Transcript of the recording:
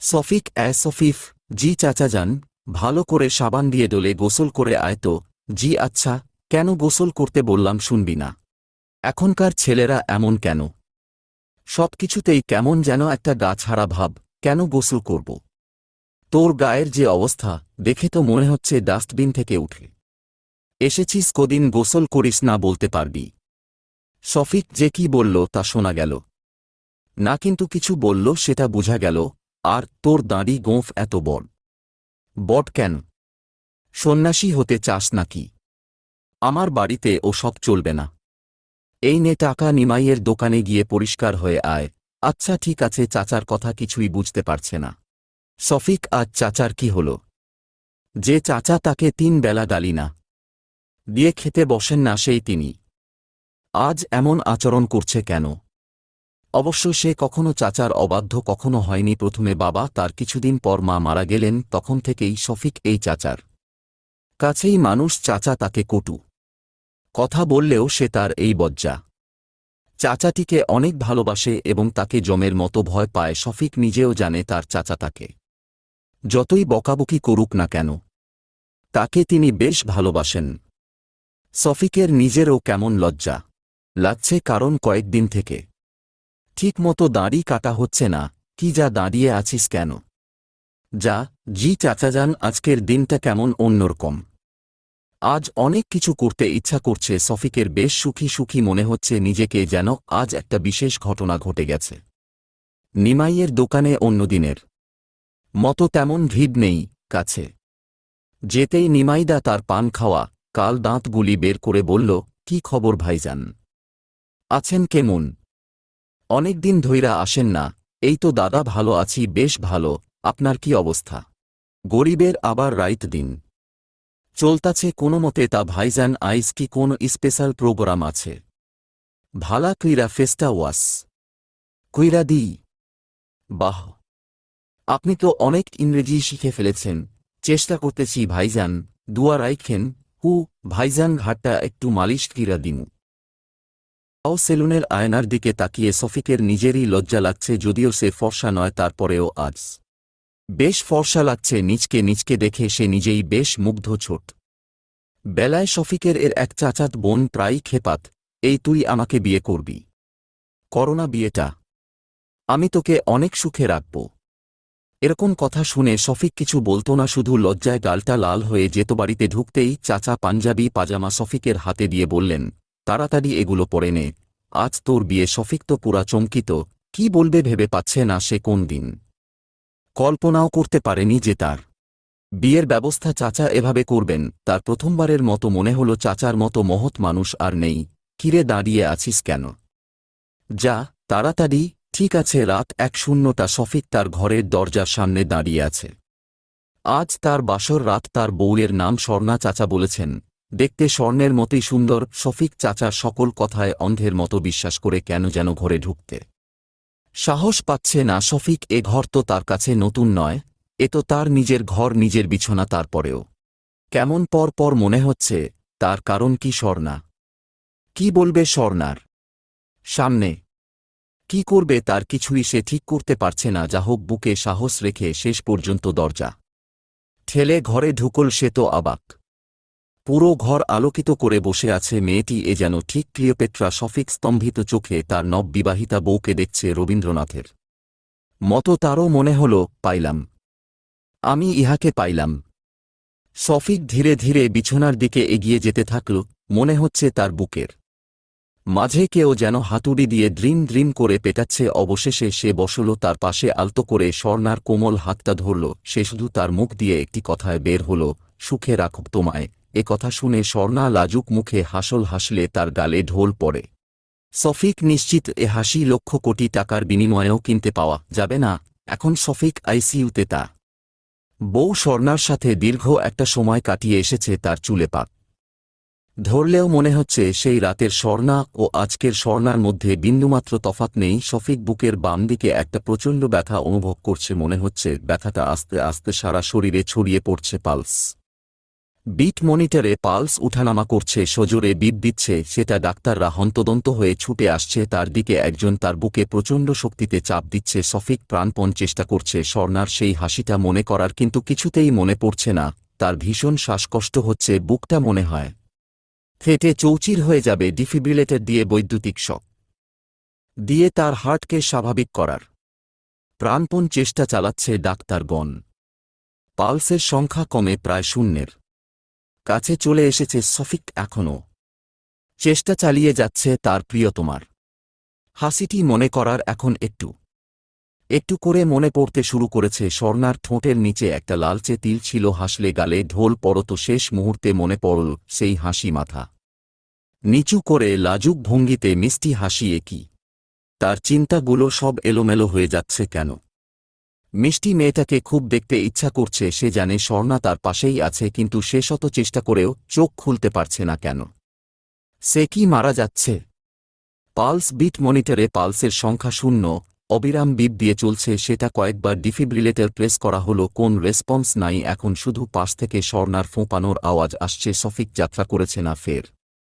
সফিক সফিফ, জি চাচা যান, ভালো করে সাবান দিয়ে ডলে গোসল করে আয় তো। জি আচ্ছা, কেন গোসল করতে বললাম শুনবি না? এখনকার ছেলেরা এমন কেন? সব কিছুতেই কেমন যেন একটা গাছহারা ভাব। কেন গোসল করব? তোর গায়ের যে অবস্থা দেখে তো মনে হচ্ছে ডাস্টবিন থেকে উঠে এসেছিস। কদিন গোসল করিস না বলতে পারবি? সফিক যে কি বলল তা শোনা গেল না, কিন্তু কিছু বলল সেটা বোঝা গেল। আর তোর দাঁড়ি গোঁফ এত বড় বট কেন? সন্ন্যাসী হতে চাস নাকি? আমার বাড়িতে ও সব চলবে না। এই নে টাকা, নিমাইয়ের দোকানে গিয়ে পরিষ্কার হয়ে আয়। আচ্ছা ঠিক আছে। চাচার কথা কিছুই বুঝতে পারছে না সফিক। আজ চাচার কি হল যে চাচা তাকে 3 বেলা গালি না দিয়ে খেতে বসেন না, সেই তিনি আজ এমন আচরণ করছে কেন? অবশ্য সে কখনো চাচার অবাধ্য কখনো হয়নি। প্রথমে বাবা, তার কিছুদিন পর মা মারা গেলেন। তখন থেকেই শফিক এই চাচার কাছেই মানুষ। চাচা তাকে কটু কথা বললেও সে তার এই বজ্জা চাচাটিকে অনেক ভালোবাসে এবং তাকে জমের মতো ভয় পায়। শফিক নিজেও জানে তার চাচা তাকে যতই বকাবকি করুক না কেন তাকে তিনি বেশ ভালোবাসেন। শফিকের নিজেরও কেমন লজ্জা লাগছে, কারণ কয়েকদিন থেকে ঠিকমতো দাড়ি কাটা হচ্ছে না। কি যা দাঁড়িয়ে আছিস কেন? যা। জি চাচা যান, আজকের দিনটা কেমন অন্যরকম। আজ অনেক কিছু করতে ইচ্ছা করছে শফিকের। বেশ সুখী সুখী মনে হচ্ছে নিজেকে, যেন আজ একটা বিশেষ ঘটনা ঘটে গেছে। নিমাইয়ের দোকানে অন্যদিনের মতো তেমন ভিড় নেই। কাছে যেতেই নিমাইদা তার পান খাওয়া কাল দাঁতগুলি বের করে বলল, কি খবর ভাইজান? আছেন কেমন? অনেকদিন ধইরা আসেন না। এই তো দাদা, ভালো আছি, বেশ ভালো। আপনার কি অবস্থা? গরিবের আবার রাইত দিন চলতাছে কোনোমতে। তা ভাইজান, আইজ কি কোন স্পেশাল প্রোগ্রাম আছে? ভালা কইরা ফেস্টা ওয়াস কইরা দি। বাহ, আপনি তো অনেক ইংরেজি শিখে ফেলেছেন। চেষ্টা করতেছি ভাইজান, দুয়া রাইখেন। হু ভাইজান, ঘাটটা একটু মালিশ কিরা দিমু। তাও সেলুনের আয়নার দিকে তাকিয়ে শফিকের নিজেরই লজ্জা লাগছে। যদিও সে ফর্সা নয়, তারপরেও আজ বেশ ফর্সা লাগছে। নিজকে নিজকে দেখে সে নিজেই বেশ মুগ্ধ। ছোট বেলায় শফিকের এক চাচাত বোন প্রায়ই খেপাত, এই তুই আমাকে বিয়ে করবি? করোনা বিয়েটা, আমি তোকে অনেক সুখে রাখব। এরকম কথা শুনে শফিক কিছু বলতো না, শুধু লজ্জায় গালটা লাল হয়ে যেত। বাড়িতে ঢুকতেই চাচা পাঞ্জাবি পাজামা শফিকের হাতে দিয়ে বললেন, তাড়াতাড়ি এগুলো পরে নে, আজ তোর বিয়ে। শফিক তো পুরা চমকিত। কি বলবে ভেবে পাচ্ছে না সে। কোন দিন কল্পনাও করতে পারেনি যে তার বিয়ের ব্যবস্থা চাচা এভাবে করবেন। তার প্রথমবারের মতো মনে হল চাচার মতো মহৎ মানুষ আর নেই। কিরে দাঁড়িয়ে আছিস কেন? যা তাড়াতাড়ি। ঠিক আছে। রাত 1:00টা। শফিক তার ঘরের দরজার সামনে দাঁড়িয়ে আছে। আজ তার বাসর রাত। তার বউয়ের নাম স্বর্ণা। চাচা বলেছেন দেখতে স্বর্ণের মতোই সুন্দর। শফিক চাচার সকল কথায় অন্ধের মতো বিশ্বাস করে কেন যেন ঘরে ঢুকতে সাহস পাচ্ছে না। শফিক এ ঘর তো তার কাছে নতুন নয়, এ তো তার নিজের ঘর, নিজের বিছানা। তারপরেও কেমন পর পর মনে হচ্ছে। তার কারণ কি? স্বর্ণা কি বলবে স্বর্ণার সামনে? কি করবে তার কিছুই সে ঠিক করতে পারছে না। যা হোক, বুকে সাহস রেখে শেষ পর্যন্ত দরজা ঠেলে ঘরে ঢুকল সে। তো অবাক, পুরো ঘর আলোকিত করে বসে আছে মেয়েটি। এ যেন ঠিক ক্লিওপেট্রা। শফিক স্তম্ভিত চোখে তার নববিবাহিতা বউকে দেখছে রবীন্দ্রনাথের মতো। তারও মনে হল, পাইলাম, আমি ইহাকে পাইলাম। শফিক ধীরে ধীরে বিছানার দিকে এগিয়ে যেতে থাকল। মনে হচ্ছে তার বুকের মাঝে কেউ যেন হাতুড়ি দিয়ে দ্রিম দ্রিম করে পেটাচ্ছে। অবশেষে সে বসল তার পাশে। আলতো করে স্বর্ণার কোমল হাতটা ধরল সে। শুধু তার মুখ দিয়ে একটি কথায় বের হল, সুখে রাখুক তোমায়। এ কথা শুনে স্বর্ণা লাজুক মুখে হাসল হাসলে তার গালে ঢোল পড়ে। শফিক নিশ্চিত এ হাসি লক্ষ কোটি টাকার বিনিময়েও কিনতে পাওয়া যাবে না। এখন শফিক আইসিইউতে। তা বউ স্বর্ণার সাথে দীর্ঘ একটা সময় কাটিয়ে এসেছে। তার চুলে পাক ধরলেও মনে হচ্ছে সেই রাতের স্বর্ণা ও আজকের স্বর্ণার মধ্যে বিন্দুমাত্র তফাৎ নেই। শফিক বুকের বাম দিকে একটা প্রচণ্ড ব্যথা অনুভব করছে। মনে হচ্ছে ব্যথাটা আস্তে আস্তে সারা শরীরে ছড়িয়ে পড়ছে। পালস বিট মনিটরে পালস উঠানামা করছে, সজোরে বিপ দিচ্ছে, সেটা ডাক্তাররা হন্তদন্ত হয়ে ছুটে আসছে তার দিকে। একজন তার বুকে প্রচণ্ড শক্তিতে চাপ দিচ্ছে। সফিক প্রাণপণ চেষ্টা করছে স্বর্ণার সেই হাসিটা মনে করার, কিন্তু কিছুতেই মনে পড়ছে না। তার ভীষণ শ্বাসকষ্ট হচ্ছে, বুকটা মনে হয় ফেটে চৌচির হয়ে যাবে। ডিফিব্রিলেটর দিয়ে বৈদ্যুতিক শক দিয়ে তার হার্টকে স্বাভাবিক করার প্রাণপণ চেষ্টা চালাচ্ছে ডাক্তারগণ। পালসের সংখ্যা কমে প্রায় শূন্যের কাছে চলে এসেছে। সফিক এখনও চেষ্টা চালিয়ে যাচ্ছে তার প্রিয়তমার হাসিটি মনে করার। এখন একটু একটু করে মনে পড়তে শুরু করেছে। স্বর্ণার ঠোঁটের নিচে একটা লালচে তিল ছিল, হাসলে গালে ঢোল পড়ত। শেষ মুহূর্তে মনে পড়ল সেই হাসি, মাথা নিচু করে লাজুক ভঙ্গিতে মিষ্টি হাসিয়ে কি তার চিন্তাগুলো সব এলোমেলো হয়ে যাচ্ছে কেন? মিষ্টি মেয়েটাকে খুব দেখতে ইচ্ছা করছে। সে জানে স্বর্ণা তার পাশেই আছে, কিন্তু সে শত চেষ্টা করেও চোখ খুলতে পারছে না কেন? সে কি মারা যাচ্ছে? পালস বিট মনিটরে পালসের সংখ্যা শূন্য, অবিরাম বিপ দিয়ে চলছে। সেটা কয়েকবার ডিফিব্রিলেটর প্রেস করা হলো, কোন রেসপন্স নাই। এখন শুধু পাশ থেকে স্বর্ণার ফোঁপানোর আওয়াজ আসছে। সফিক যাত্রা করেছে না ফের।